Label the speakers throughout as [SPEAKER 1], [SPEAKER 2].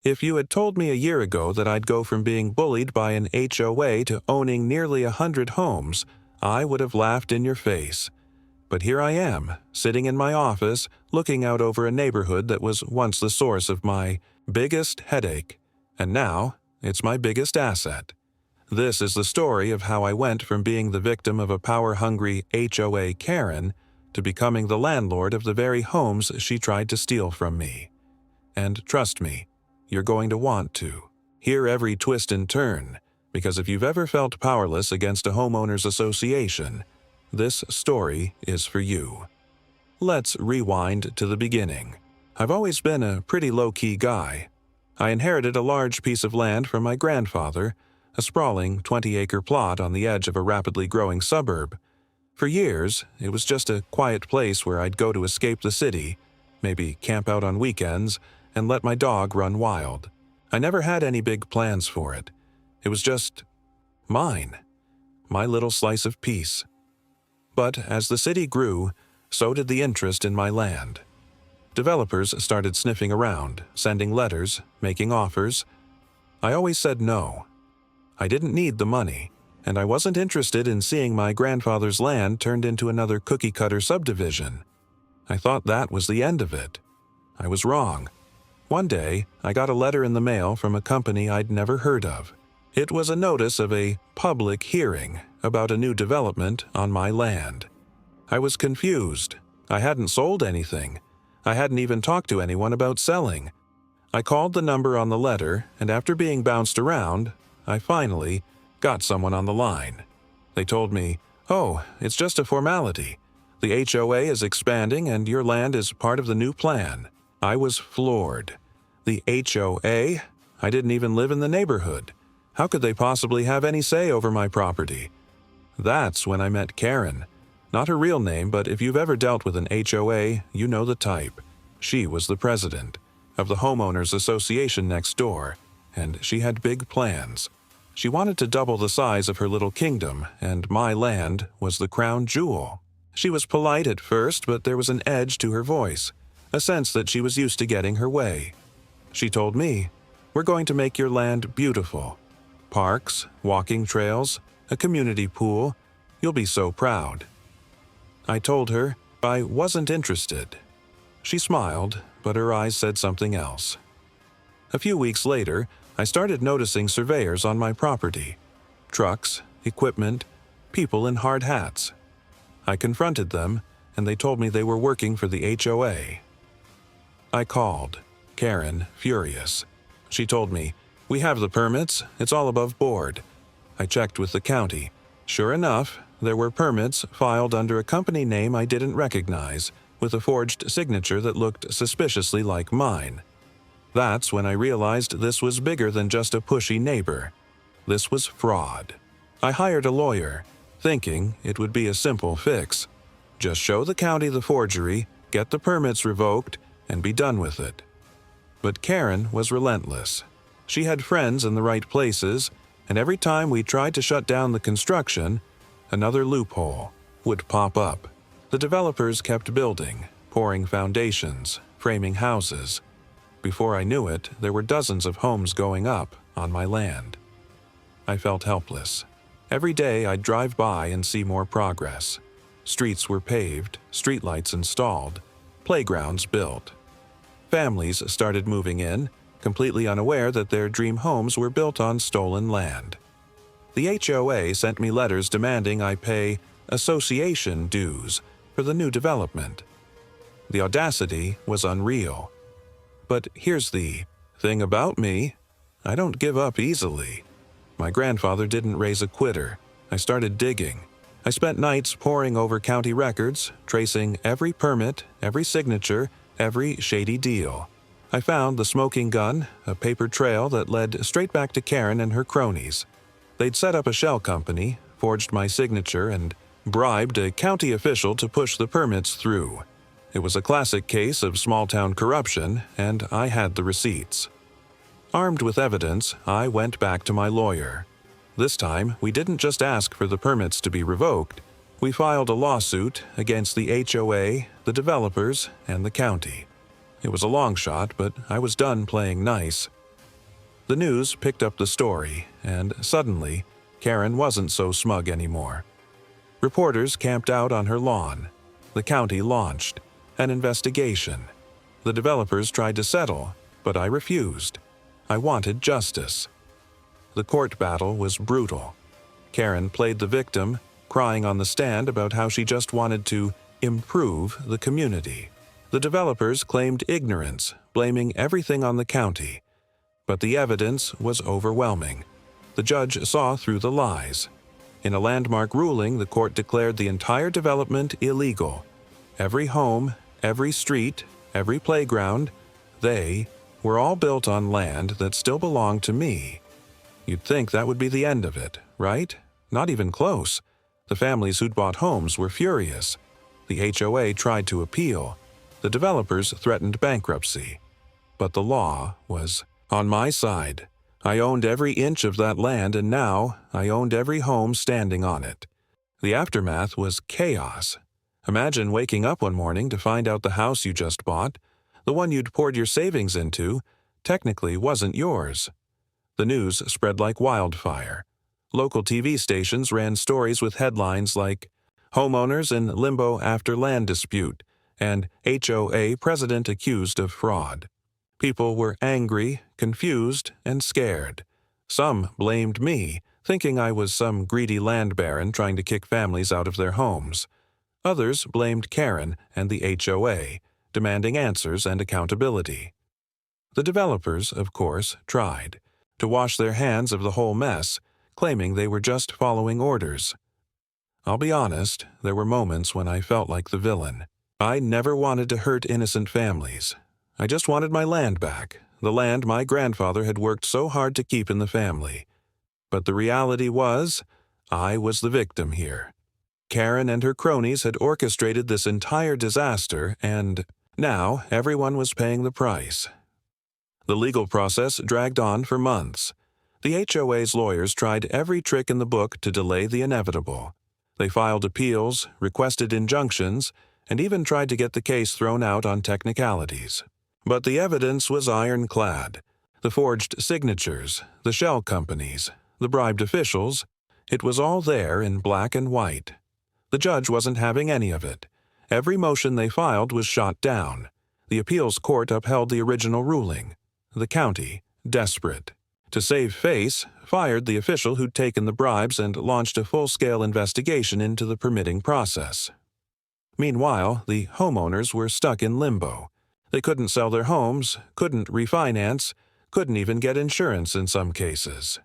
[SPEAKER 1] If you had told me a year ago that I'd go from being bullied by an HOA to owning nearly 100 homes, I would have laughed in your face. But here I am, sitting in my office, looking out over a neighborhood that was once the source of my biggest headache, and now it's my biggest asset. This is the story of how I went from being the victim of a power-hungry HOA Karen to becoming the landlord of the very homes she tried to steal from me. And trust me, you're going to want to hear every twist and turn, because if you've ever felt powerless against a homeowners association, this story is for you. Let's rewind to the beginning. I've always been a pretty low-key guy. I inherited a large piece of land from my grandfather, a sprawling 20-acre plot on the edge of a rapidly growing suburb. For years, it was just a quiet place where I'd go to escape the city, maybe camp out on weekends, and let my dog run wild. I never had any big plans for it. It was just mine, my little slice of peace. But as the city grew, so did the interest in my land. Developers started sniffing around, sending letters, making offers. I always said no. I didn't need the money, and I wasn't interested in seeing my grandfather's land turned into another cookie-cutter subdivision. I thought that was the end of it. I was wrong. One day, I got a letter in the mail from a company I'd never heard of. It was a notice of a public hearing about a new development on my land. I was confused. I hadn't sold anything. I hadn't even talked to anyone about selling. I called the number on the letter, and after being bounced around, I finally got someone on the line. They told me, "Oh, it's just a formality. The HOA is expanding and your land is part of the new plan." I was floored. The HOA? I didn't even live in the neighborhood. How could they possibly have any say over my property? That's when I met Karen. Not her real name, but if you've ever dealt with an HOA, you know the type. She was the president of the homeowners association next door, and she had big plans. She wanted to double the size of her little kingdom, and my land was the crown jewel. She was polite at first, but there was an edge to her voice, a sense that she was used to getting her way. She told me, "We're going to make your land beautiful. Parks, walking trails, a community pool. You'll be so proud." I told her I wasn't interested. She smiled, but her eyes said something else. A few weeks later, I started noticing surveyors on my property. Trucks, equipment, people in hard hats. I confronted them, and they told me they were working for the HOA. I called, Karen, furious. She told me, "We have the permits, it's all above board." I checked with the county. Sure enough, there were permits filed under a company name I didn't recognize, with a forged signature that looked suspiciously like mine. That's when I realized this was bigger than just a pushy neighbor. This was fraud. I hired a lawyer, thinking it would be a simple fix. Just show the county the forgery, get the permits revoked, and be done with it. But Karen was relentless. She had friends in the right places, and every time we tried to shut down the construction, another loophole would pop up. The developers kept building, pouring foundations, framing houses. Before I knew it, there were dozens of homes going up on my land. I felt helpless. Every day I'd drive by and see more progress. Streets were paved, streetlights installed, playgrounds built. Families started moving in, completely unaware that their dream homes were built on stolen land. The HOA sent me letters demanding I pay association dues for the new development. The audacity was unreal. But here's the thing about me: I don't give up easily. My grandfather didn't raise a quitter. I started digging. I spent nights poring over county records, tracing every permit, every signature, every shady deal. I found the smoking gun, a paper trail that led straight back to Karen and her cronies. They'd set up a shell company, forged my signature, and bribed a county official to push the permits through. It was a classic case of small-town corruption, and I had the receipts. Armed with evidence, I went back to my lawyer. This time, we didn't just ask for the permits to be revoked. We filed a lawsuit against the HOA, the developers, and the county. It was a long shot, but I was done playing nice. The news picked up the story, and suddenly, Karen wasn't so smug anymore. Reporters camped out on her lawn. The county launched an investigation. The developers tried to settle, but I refused. I wanted justice. The court battle was brutal. Karen played the victim, crying on the stand about how she just wanted to improve the community. The developers claimed ignorance, blaming everything on the county. But the evidence was overwhelming. The judge saw through the lies. In a landmark ruling, the court declared the entire development illegal. Every home, every street, every playground, they were all built on land that still belonged to me. You'd think that would be the end of it, right? Not even close. The families who'd bought homes were furious. The HOA tried to appeal. The developers threatened bankruptcy. But the law was on my side. I owned every inch of that land, and now I owned every home standing on it. The aftermath was chaos. Imagine waking up one morning to find out the house you just bought, the one you'd poured your savings into, technically wasn't yours. The news spread like wildfire. Local TV stations ran stories with headlines like "Homeowners in Limbo After Land Dispute" and "HOA President Accused of Fraud." People were angry, confused, and scared. Some blamed me, thinking I was some greedy land baron trying to kick families out of their homes. Others blamed Karen and the HOA, demanding answers and accountability. The developers, of course, tried to wash their hands of the whole mess, claiming they were just following orders. I'll be honest, there were moments when I felt like the villain. I never wanted to hurt innocent families. I just wanted my land back, the land my grandfather had worked so hard to keep in the family. But the reality was, I was the victim here. Karen and her cronies had orchestrated this entire disaster, and now everyone was paying the price. The legal process dragged on for months. The HOA's lawyers tried every trick in the book to delay the inevitable. They filed appeals, requested injunctions, and even tried to get the case thrown out on technicalities. But the evidence was ironclad. The forged signatures, the shell companies, the bribed officials, it was all there in black and white. The judge wasn't having any of it. Every motion they filed was shot down. The appeals court upheld the original ruling. The county, desperate to save face, fired the official who'd taken the bribes and launched a full-scale investigation into the permitting process. Meanwhile, the homeowners were stuck in limbo. They couldn't sell their homes, couldn't refinance, couldn't even get insurance in some cases.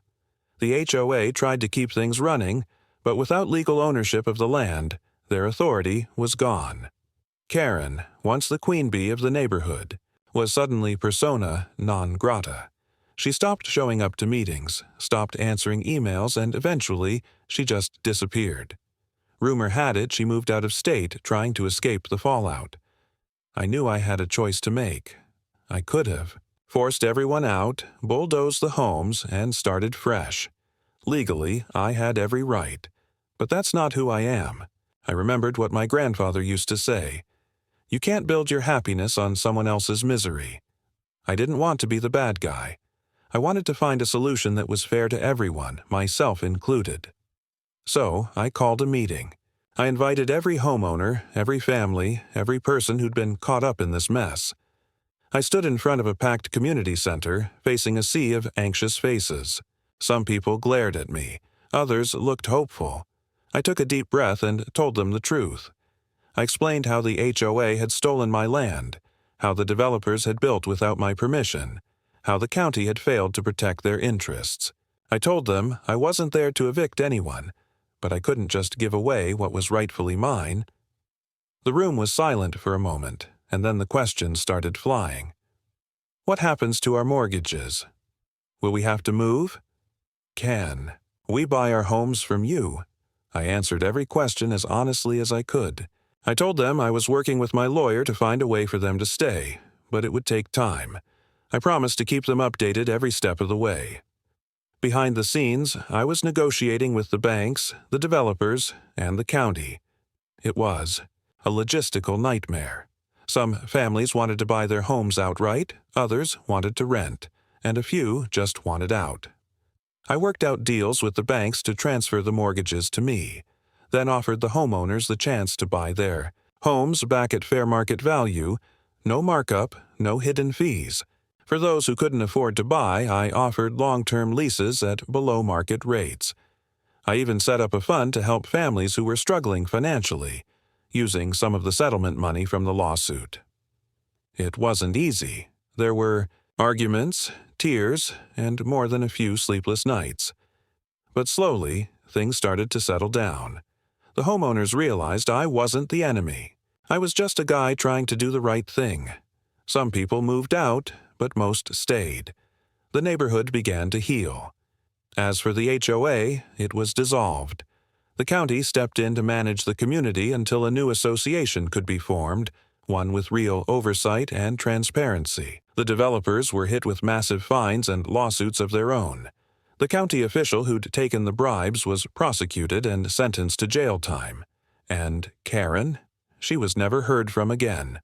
[SPEAKER 1] The HOA tried to keep things running, but without legal ownership of the land, their authority was gone. Karen, once the queen bee of the neighborhood, was suddenly persona non grata. She stopped showing up to meetings, stopped answering emails, and eventually she just disappeared. Rumor had it she moved out of state, trying to escape the fallout. I knew I had a choice to make. I could have forced everyone out, bulldozed the homes, and started fresh. Legally, I had every right. But that's not who I am. I remembered what my grandfather used to say. You can't build your happiness on someone else's misery. I didn't want to be the bad guy. I wanted to find a solution that was fair to everyone, myself included. So I called a meeting. I invited every homeowner, every family, every person who'd been caught up in this mess. I stood in front of a packed community center, facing a sea of anxious faces. Some people glared at me. Others looked hopeful. I took a deep breath and told them the truth. I explained how the HOA had stolen my land, how the developers had built without my permission, how the county had failed to protect their interests. I told them I wasn't there to evict anyone, but I couldn't just give away what was rightfully mine. The room was silent for a moment, and then the questions started flying. What happens to our mortgages? Will we have to move? Can we buy our homes from you? I answered every question as honestly as I could. I told them I was working with my lawyer to find a way for them to stay, but it would take time. I promised to keep them updated every step of the way. Behind the scenes, I was negotiating with the banks, the developers, and the county. It was a logistical nightmare. Some families wanted to buy their homes outright, others wanted to rent, and a few just wanted out. I worked out deals with the banks to transfer the mortgages to me, then offered the homeowners the chance to buy their homes back at fair market value, no markup, no hidden fees. For those who couldn't afford to buy, I offered long-term leases at below-market rates. I even set up a fund to help families who were struggling financially, using some of the settlement money from the lawsuit. It wasn't easy. There were arguments, tears, and more than a few sleepless nights. But slowly, things started to settle down. The homeowners realized I wasn't the enemy. I was just a guy trying to do the right thing. Some people moved out, but most stayed. The neighborhood began to heal. As for the HOA, it was dissolved. The county stepped in to manage the community until a new association could be formed, one with real oversight and transparency. The developers were hit with massive fines and lawsuits of their own. The county official who'd taken the bribes was prosecuted and sentenced to jail time. And Karen? She was never heard from again.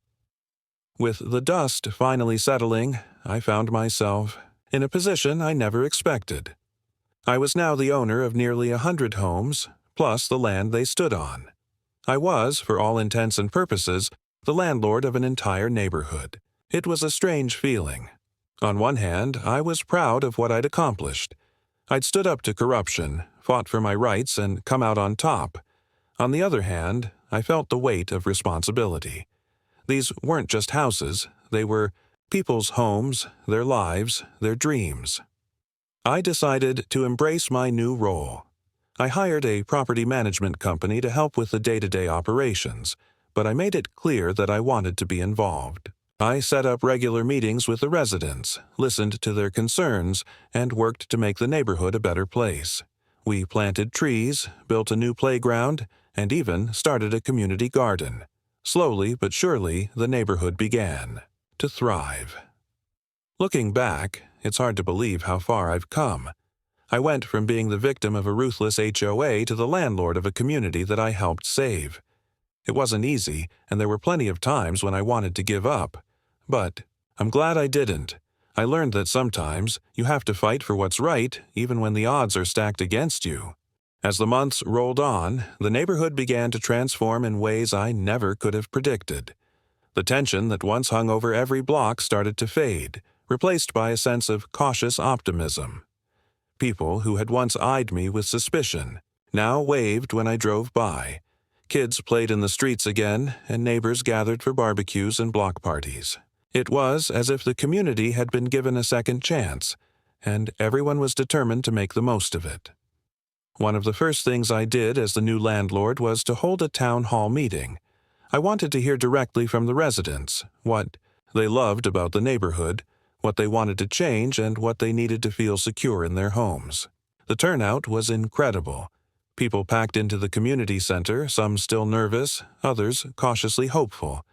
[SPEAKER 1] With the dust finally settling, I found myself in a position I never expected. I was now the owner of nearly 100 homes, plus the land they stood on. I was, for all intents and purposes, the landlord of an entire neighborhood. It was a strange feeling. On one hand, I was proud of what I'd accomplished. I'd stood up to corruption, fought for my rights, and come out on top. On the other hand, I felt the weight of responsibility. These weren't just houses, they were people's homes, their lives, their dreams. I decided to embrace my new role. I hired a property management company to help with the day-to-day operations, but I made it clear that I wanted to be involved. I set up regular meetings with the residents, listened to their concerns, and worked to make the neighborhood a better place. We planted trees, built a new playground, and even started a community garden. Slowly but surely, the neighborhood began to thrive. Looking back, it's hard to believe how far I've come. I went from being the victim of a ruthless HOA to the landlord of a community that I helped save. It wasn't easy, and there were plenty of times when I wanted to give up. But I'm glad I didn't. I learned that sometimes you have to fight for what's right, even when the odds are stacked against you. As the months rolled on, the neighborhood began to transform in ways I never could have predicted. The tension that once hung over every block started to fade, replaced by a sense of cautious optimism. People who had once eyed me with suspicion now waved when I drove by. Kids played in the streets again, and neighbors gathered for barbecues and block parties. It was as if the community had been given a second chance, and everyone was determined to make the most of it. One of the first things I did as the new landlord was to hold a town hall meeting. I wanted to hear directly from the residents what they loved about the neighborhood, what they wanted to change, and what they needed to feel secure in their homes. The turnout was incredible. People packed into the community center, some still nervous, others cautiously hopeful.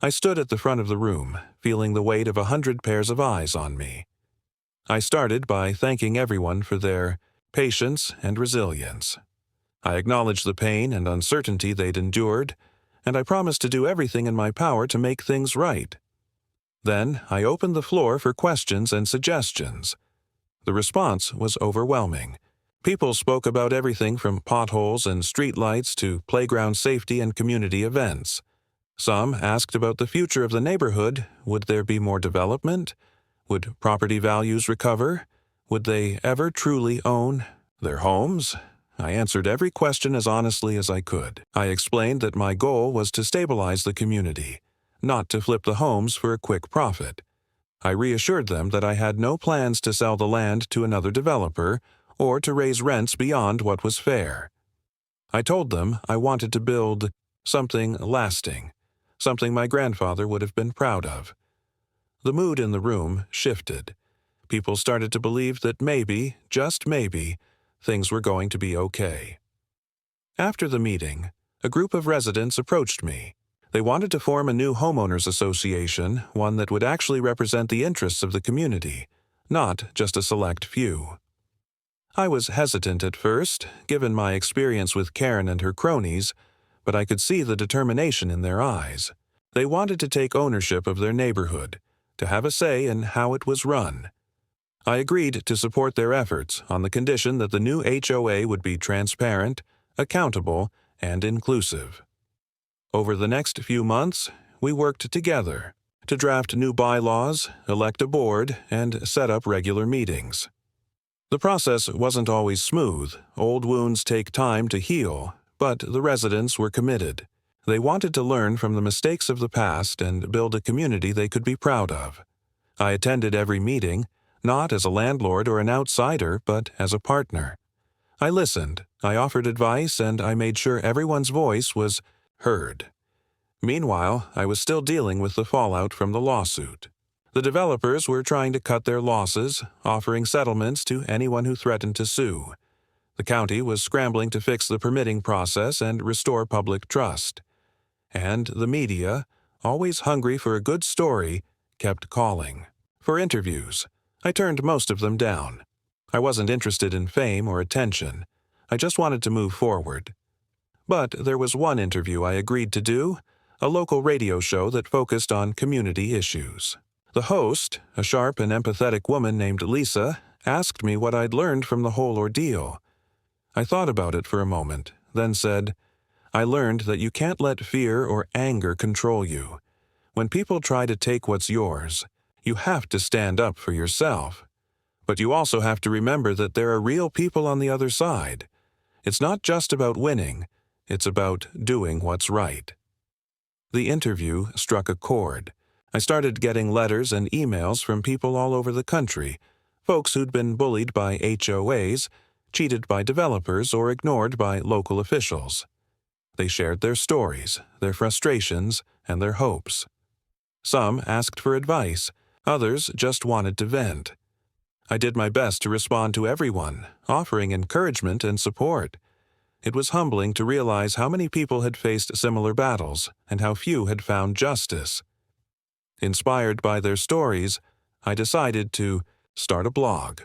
[SPEAKER 1] I stood at the front of the room, feeling the weight of 100 pairs of eyes on me. I started by thanking everyone for their patience and resilience. I acknowledged the pain and uncertainty they'd endured, and I promised to do everything in my power to make things right. Then I opened the floor for questions and suggestions. The response was overwhelming. People spoke about everything from potholes and streetlights to playground safety and community events. Some asked about the future of the neighborhood. Would there be more development? Would property values recover? Would they ever truly own their homes? I answered every question as honestly as I could. I explained that my goal was to stabilize the community, not to flip the homes for a quick profit. I reassured them that I had no plans to sell the land to another developer or to raise rents beyond what was fair. I told them I wanted to build something lasting, something my grandfather would have been proud of. The mood in the room shifted. People started to believe that maybe, just maybe, things were going to be okay. After the meeting, a group of residents approached me. They wanted to form a new homeowners association, one that would actually represent the interests of the community, not just a select few. I was hesitant at first, given my experience with Karen and her cronies, but I could see the determination in their eyes. They wanted to take ownership of their neighborhood, to have a say in how it was run. I agreed to support their efforts on the condition that the new HOA would be transparent, accountable, and inclusive. Over the next few months, we worked together to draft new bylaws, elect a board, and set up regular meetings. The process wasn't always smooth. Old wounds take time to heal, but the residents were committed. They wanted to learn from the mistakes of the past and build a community they could be proud of. I attended every meeting, not as a landlord or an outsider, but as a partner. I listened, I offered advice, and I made sure everyone's voice was heard. Meanwhile, I was still dealing with the fallout from the lawsuit. The developers were trying to cut their losses, offering settlements to anyone who threatened to sue. The county was scrambling to fix the permitting process and restore public trust. And the media, always hungry for a good story, kept calling. For interviews, I turned most of them down. I wasn't interested in fame or attention. I just wanted to move forward. But there was one interview I agreed to do, a local radio show that focused on community issues. The host, a sharp and empathetic woman named Lisa, asked me what I'd learned from the whole ordeal. I thought about it for a moment, then said, "I learned that you can't let fear or anger control you. When people try to take what's yours, you have to stand up for yourself. But you also have to remember that there are real people on the other side. It's not just about winning, it's about doing what's right." The interview struck a chord. I started getting letters and emails from people all over the country, folks who'd been bullied by HOAs, cheated by developers, or ignored by local officials. They shared their stories, their frustrations, and their hopes. Some asked for advice, others just wanted to vent. I did my best to respond to everyone, offering encouragement and support. It was humbling to realize how many people had faced similar battles and how few had found justice. Inspired by their stories, I decided to start a blog.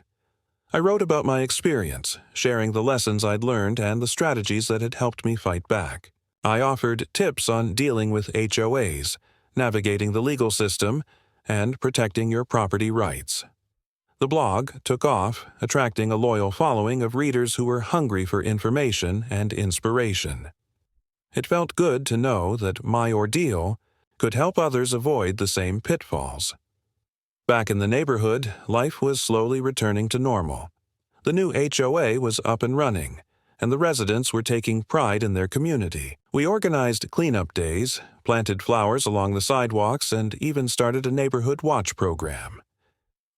[SPEAKER 1] I wrote about my experience, sharing the lessons I'd learned and the strategies that had helped me fight back. I offered tips on dealing with HOAs, navigating the legal system, and protecting your property rights. The blog took off, attracting a loyal following of readers who were hungry for information and inspiration. It felt good to know that my ordeal could help others avoid the same pitfalls. Back in the neighborhood, life was slowly returning to normal. The new HOA was up and running, and the residents were taking pride in their community. We organized cleanup days, planted flowers along the sidewalks, and even started a neighborhood watch program.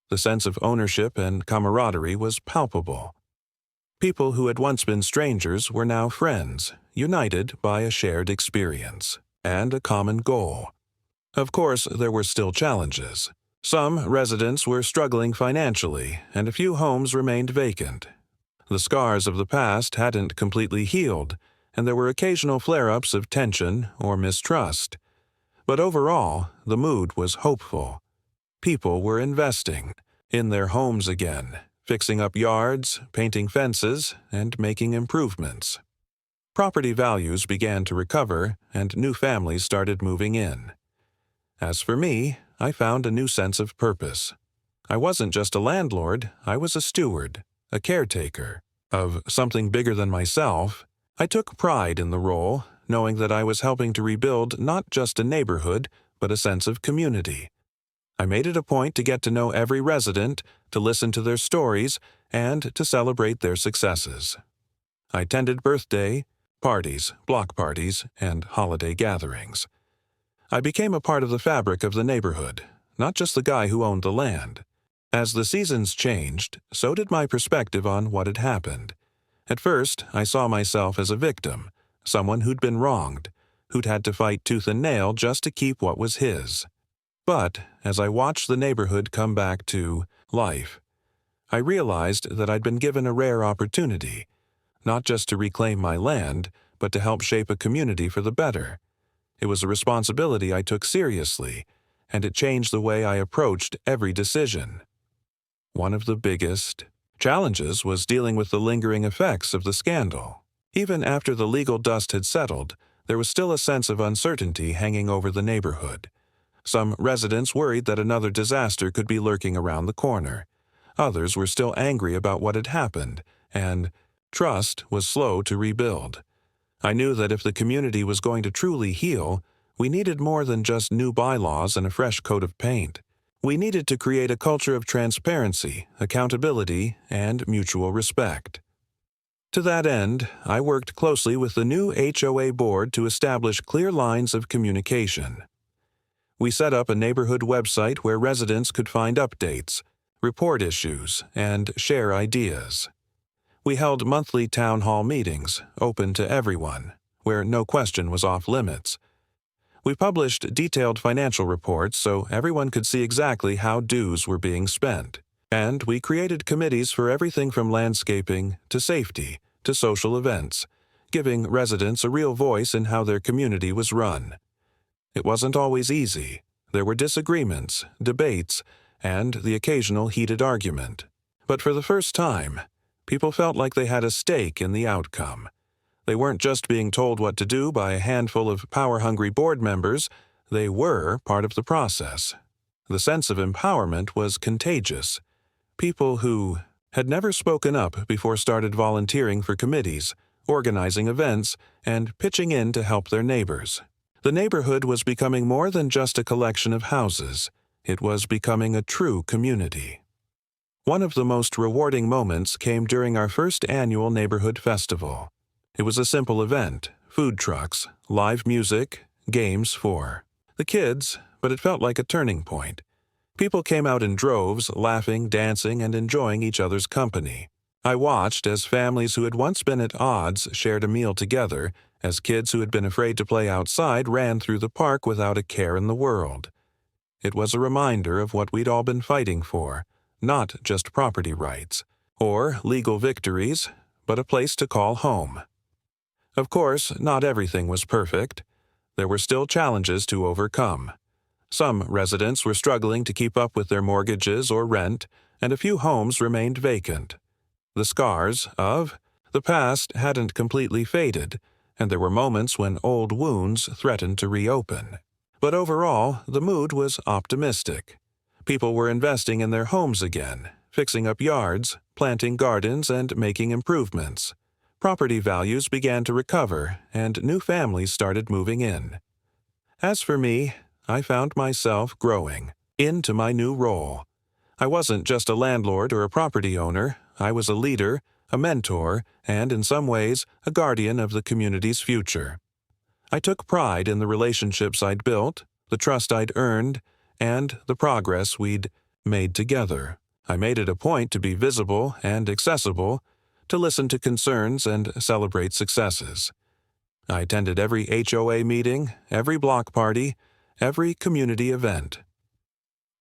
[SPEAKER 1] The sense of ownership and camaraderie was palpable. People who had once been strangers were now friends, united by a shared experience and a common goal. Of course, there were still challenges. Some residents were struggling financially, and a few homes remained vacant. The scars of the past hadn't completely healed, and there were occasional flare-ups of tension or mistrust. But overall, the mood was hopeful. People were investing in their homes again, fixing up yards, painting fences, and making improvements. Property values began to recover, and new families started moving in. As for me, I found a new sense of purpose. I wasn't just a landlord, I was a steward, a caretaker, of something bigger than myself. I took pride in the role, knowing that I was helping to rebuild not just a neighborhood, but a sense of community. I made it a point to get to know every resident, to listen to their stories, and to celebrate their successes. I attended birthday parties, block parties, and holiday gatherings. I became a part of the fabric of the neighborhood, not just the guy who owned the land. As the seasons changed, so did my perspective on what had happened. At first, I saw myself as a victim, someone who'd been wronged, who'd had to fight tooth and nail just to keep what was his. But as I watched the neighborhood come back to life, I realized that I'd been given a rare opportunity, not just to reclaim my land, but to help shape a community for the better. It was a responsibility I took seriously, and it changed the way I approached every decision. One of the biggest challenges was dealing with the lingering effects of the scandal. Even after the legal dust had settled, there was still a sense of uncertainty hanging over the neighborhood. Some residents worried that another disaster could be lurking around the corner. Others were still angry about what had happened, and trust was slow to rebuild. I knew that if the community was going to truly heal, we needed more than just new bylaws and a fresh coat of paint. We needed to create a culture of transparency, accountability, and mutual respect. To that end, I worked closely with the new HOA board to establish clear lines of communication. We set up a neighborhood website where residents could find updates, report issues, and share ideas. We held monthly town hall meetings, open to everyone, where no question was off limits. We published detailed financial reports so everyone could see exactly how dues were being spent. And we created committees for everything from landscaping to safety to social events, giving residents a real voice in how their community was run. It wasn't always easy. There were disagreements, debates, and the occasional heated argument. But for the first time, people felt like they had a stake in the outcome. They weren't just being told what to do by a handful of power-hungry board members, they were part of the process. The sense of empowerment was contagious. People who had never spoken up before started volunteering for committees, organizing events, and pitching in to help their neighbors. The neighborhood was becoming more than just a collection of houses. It was becoming a true community. One of the most rewarding moments came during our first annual neighborhood festival. It was a simple event, food trucks, live music, games for the kids, but it felt like a turning point. People came out in droves, laughing, dancing, and enjoying each other's company. I watched as families who had once been at odds shared a meal together, as kids who had been afraid to play outside ran through the park without a care in the world. It was a reminder of what we'd all been fighting for, not just property rights or legal victories, but a place to call home. Of course, not everything was perfect. There were still challenges to overcome. Some residents were struggling to keep up with their mortgages or rent, and a few homes remained vacant. The scars of the past hadn't completely faded, and there were moments when old wounds threatened to reopen. But overall, the mood was optimistic. People were investing in their homes again, fixing up yards, planting gardens, and making improvements. Property values began to recover, and new families started moving in. As for me, I found myself growing into my new role. I wasn't just a landlord or a property owner. I was a leader, a mentor, and in some ways, a guardian of the community's future. I took pride in the relationships I'd built, the trust I'd earned, and the progress we'd made together. I made it a point to be visible and accessible, to listen to concerns and celebrate successes. I attended every HOA meeting, every block party, every community event.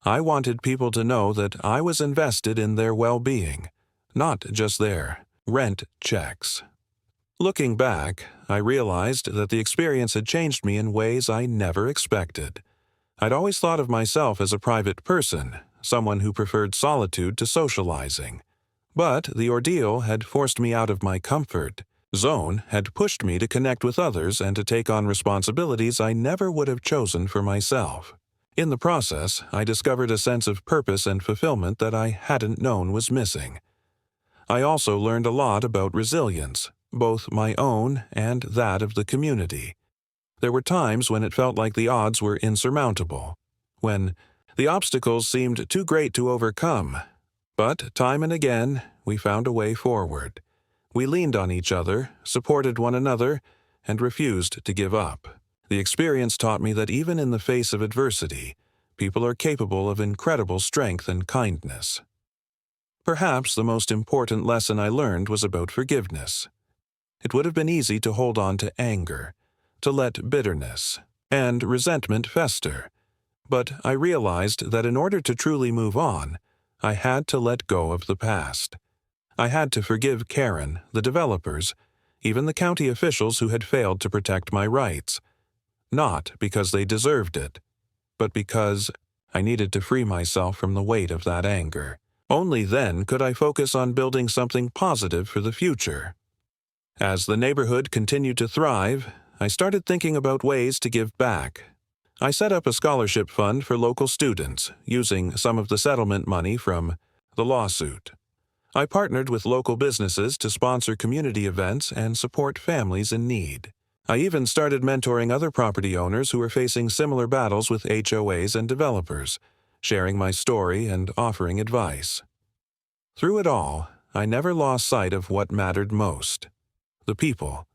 [SPEAKER 1] I wanted people to know that I was invested in their well-being, not just their rent checks. Looking back, I realized that the experience had changed me in ways I never expected. I'd always thought of myself as a private person, someone who preferred solitude to socializing. But the ordeal had forced me out of my comfort zone, had pushed me to connect with others and to take on responsibilities I never would have chosen for myself. In the process, I discovered a sense of purpose and fulfillment that I hadn't known was missing. I also learned a lot about resilience, both my own and that of the community. There were times when it felt like the odds were insurmountable, when the obstacles seemed too great to overcome. But time and again, we found a way forward. We leaned on each other, supported one another, and refused to give up. The experience taught me that even in the face of adversity, people are capable of incredible strength and kindness. Perhaps the most important lesson I learned was about forgiveness. It would have been easy to hold on to anger, to let bitterness and resentment fester. But I realized that in order to truly move on, I had to let go of the past. I had to forgive Karen, the developers, even the county officials who had failed to protect my rights. Not because they deserved it, but because I needed to free myself from the weight of that anger. Only then could I focus on building something positive for the future. As the neighborhood continued to thrive, I started thinking about ways to give back. I set up a scholarship fund for local students, using some of the settlement money from The lawsuit. I partnered with local businesses to sponsor community events and support families in need. I even started mentoring other property owners who were facing similar battles with HOAs and developers, sharing my story and offering advice. Through it all, I never lost sight of what mattered most: the people,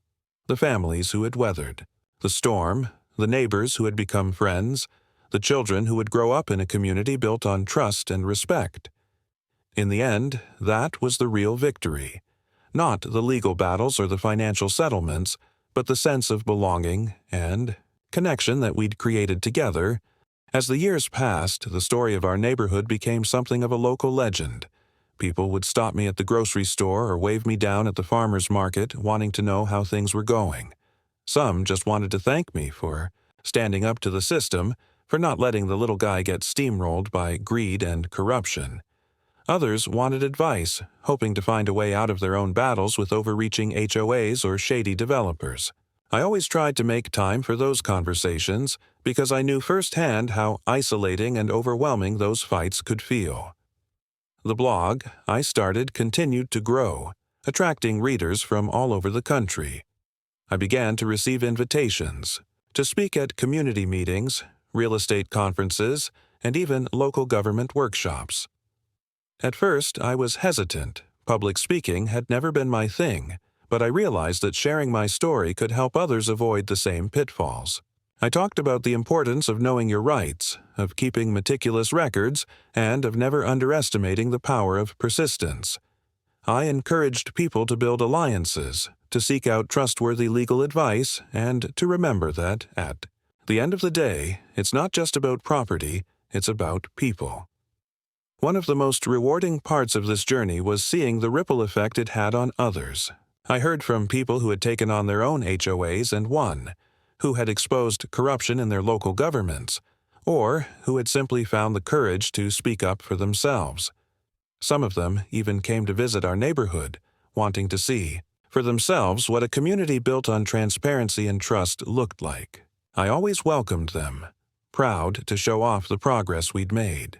[SPEAKER 1] the families who had weathered the storm, the neighbors who had become friends, the children who would grow up in a community built on trust and respect. In the end, that was the real victory. Not the legal battles or the financial settlements, but the sense of belonging and connection that we'd created together. As the years passed, the story of our neighborhood became something of a local legend. People would stop me at the grocery store or wave me down at the farmer's market, wanting to know how things were going. Some just wanted to thank me for standing up to the system, for not letting the little guy get steamrolled by greed and corruption. Others wanted advice, hoping to find a way out of their own battles with overreaching HOAs or shady developers. I always tried to make time for those conversations because I knew firsthand how isolating and overwhelming those fights could feel. The blog I started continued to grow, attracting readers from all over the country. I began to receive invitations to speak at community meetings, real estate conferences, and even local government workshops. At first, I was hesitant. Public speaking had never been my thing, but I realized that sharing my story could help others avoid the same pitfalls. I talked about the importance of knowing your rights, of keeping meticulous records, and of never underestimating the power of persistence. I encouraged people to build alliances, to seek out trustworthy legal advice, and to remember that, at the end of the day, it's not just about property, it's about people. One of the most rewarding parts of this journey was seeing the ripple effect it had on others. I heard from people who had taken on their own HOAs and won, who had exposed corruption in their local governments, or who had simply found the courage to speak up for themselves. Some of them even came to visit our neighborhood, wanting to see for themselves what a community built on transparency and trust looked like. I always welcomed them, proud to show off the progress we'd made.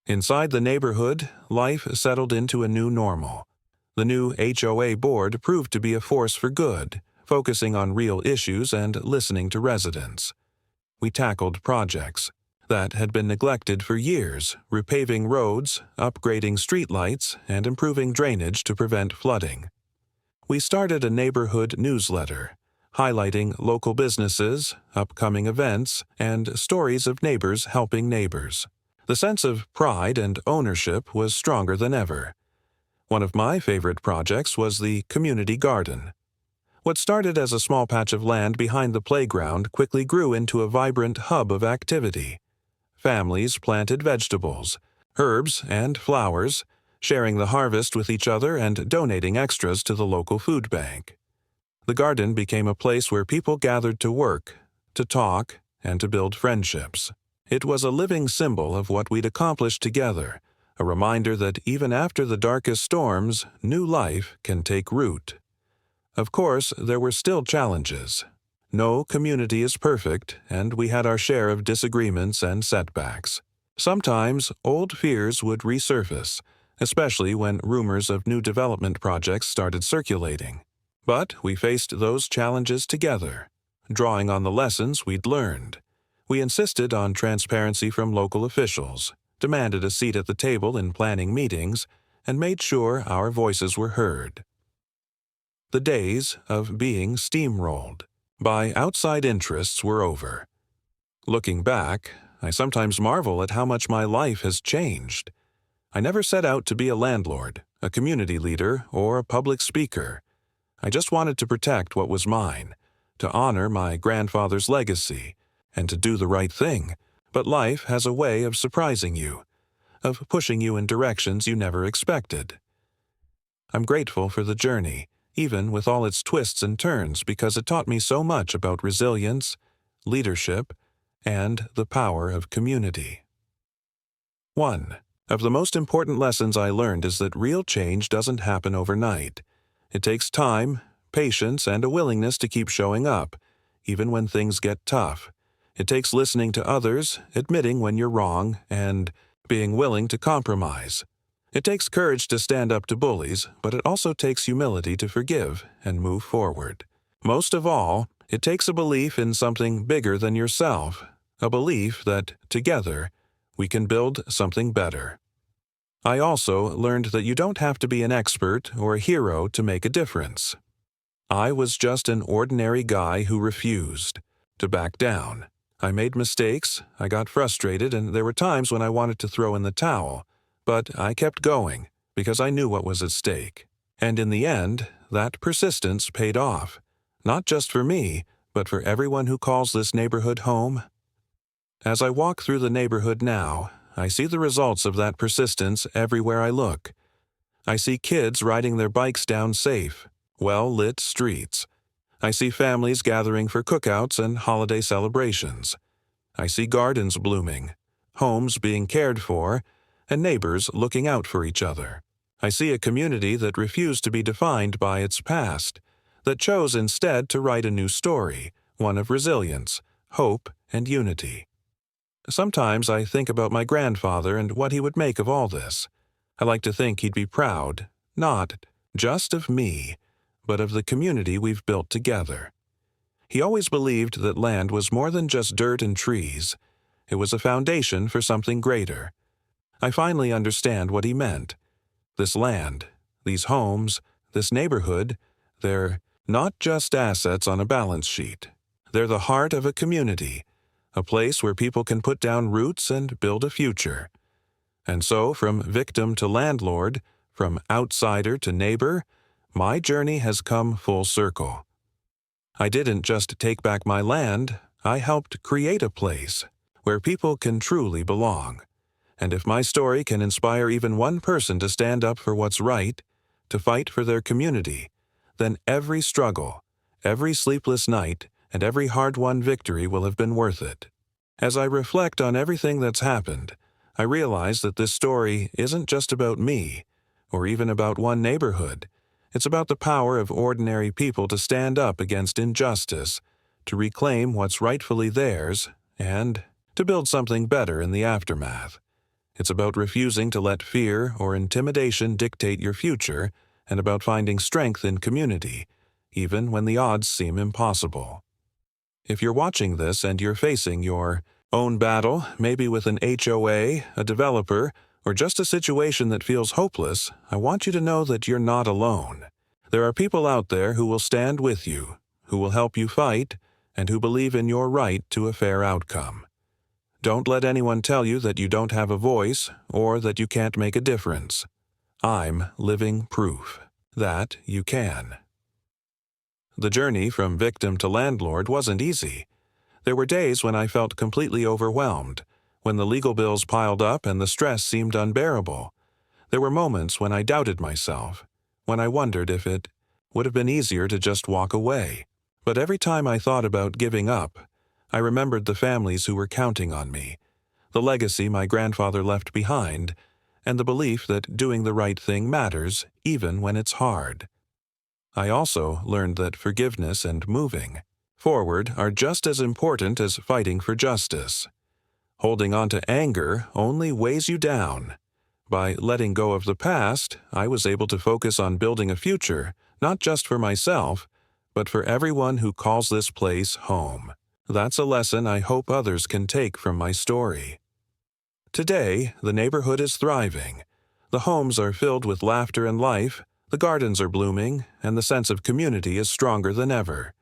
[SPEAKER 1] Inside the neighborhood, life settled into a new normal. The new HOA board proved to be a force for good, focusing on real issues and listening to residents. We tackled projects that had been neglected for years, repaving roads, upgrading streetlights, and improving drainage to prevent flooding. We started a neighborhood newsletter, highlighting local businesses, upcoming events, and stories of neighbors helping neighbors. The sense of pride and ownership was stronger than ever. One of my favorite projects was the community garden. What started as a small patch of land behind the playground quickly grew into a vibrant hub of activity. Families planted vegetables, herbs, and flowers, sharing the harvest with each other and donating extras to the local food bank. The garden became a place where people gathered to work, to talk, and to build friendships. It was a living symbol of what we'd accomplished together, a reminder that even after the darkest storms, new life can take root. Of course, there were still challenges. No community is perfect, and we had our share of disagreements and setbacks. Sometimes, old fears would resurface, especially when rumors of new development projects started circulating. But we faced those challenges together, drawing on the lessons we'd learned. We insisted on transparency from local officials, demanded a seat at the table in planning meetings, and made sure our voices were heard. The days of being steamrolled by outside interests were over. Looking back, I sometimes marvel at how much my life has changed. I never set out to be a landlord, a community leader, or a public speaker. I just wanted to protect what was mine, to honor my grandfather's legacy, and to do the right thing. But life has a way of surprising you, of pushing you in directions you never expected. I'm grateful for the journey, even with all its twists and turns, because it taught me so much about resilience, leadership, and the power of community. 1. Of the most important lessons I learned is that real change doesn't happen overnight. It takes time, patience, and a willingness to keep showing up, even when things get tough. It takes listening to others, admitting when you're wrong, and being willing to compromise. It takes courage to stand up to bullies, but it also takes humility to forgive and move forward. Most of all, it takes a belief in something bigger than yourself, a belief that, together, we can build something better. I also learned that you don't have to be an expert or a hero to make a difference. I was just an ordinary guy who refused to back down. I made mistakes, I got frustrated, and there were times when I wanted to throw in the towel, but I kept going because I knew what was at stake. And in the end, that persistence paid off, not just for me, but for everyone who calls this neighborhood home. As I walk through the neighborhood now, I see the results of that persistence everywhere I look. I see kids riding their bikes down safe, well-lit streets. I see families gathering for cookouts and holiday celebrations. I see gardens blooming, homes being cared for, and neighbors looking out for each other. I see a community that refused to be defined by its past, that chose instead to write a new story, one of resilience, hope, and unity. Sometimes I think about my grandfather and what he would make of all this. I like to think he'd be proud, not just of me, but of the community we've built together. He always believed that land was more than just dirt and trees. It was a foundation for something greater. I finally understand what he meant. This land, these homes, this neighborhood, they're not just assets on a balance sheet. They're the heart of a community, a place where people can put down roots and build a future. And so, from victim to landlord, from outsider to neighbor, my journey has come full circle. I didn't just take back my land, I helped create a place where people can truly belong. And if my story can inspire even one person to stand up for what's right, to fight for their community, then every struggle, every sleepless night, and every hard-won victory will have been worth it. As I reflect on everything that's happened, I realize that this story isn't just about me, or even about one neighborhood. It's about the power of ordinary people to stand up against injustice, to reclaim what's rightfully theirs, and to build something better in the aftermath. It's about refusing to let fear or intimidation dictate your future, and about finding strength in community, even when the odds seem impossible. If you're watching this and you're facing your own battle, maybe with an HOA, a developer, or just a situation that feels hopeless, I want you to know that you're not alone. There are people out there who will stand with you, who will help you fight, and who believe in your right to a fair outcome. Don't let anyone tell you that you don't have a voice or that you can't make a difference. I'm living proof that you can. The journey from victim to landlord wasn't easy. There were days when I felt completely overwhelmed, when the legal bills piled up and the stress seemed unbearable. There were moments when I doubted myself, when I wondered if it would have been easier to just walk away. But every time I thought about giving up, I remembered the families who were counting on me, the legacy my grandfather left behind, and the belief that doing the right thing matters even when it's hard. I also learned that forgiveness and moving forward are just as important as fighting for justice. Holding on to anger only weighs you down. By letting go of the past, I was able to focus on building a future, not just for myself, but for everyone who calls this place home. That's a lesson I hope others can take from my story. Today, the neighborhood is thriving. The homes are filled with laughter and life, the gardens are blooming, and the sense of community is stronger than ever.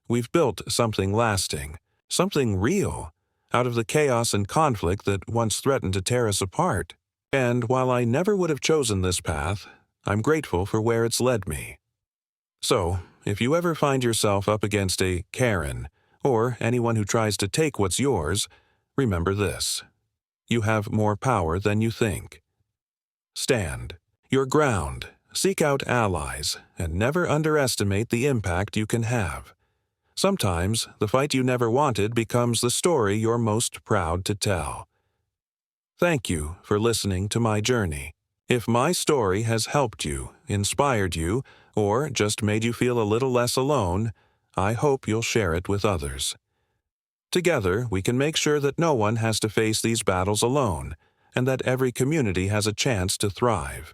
[SPEAKER 1] We've built something lasting, something real, out of the chaos and conflict that once threatened to tear us apart. And while I never would have chosen this path, I'm grateful for where it's led me. So, if you ever find yourself up against a Karen, or anyone who tries to take what's yours, remember this: you have more power than you think. Stand your ground, seek out allies, and never underestimate the impact you can have. Sometimes, the fight you never wanted becomes the story you're most proud to tell. Thank you for listening to my journey. If my story has helped you, inspired you, or just made you feel a little less alone, I hope you'll share it with others. Together, we can make sure that no one has to face these battles alone, and that every community has a chance to thrive.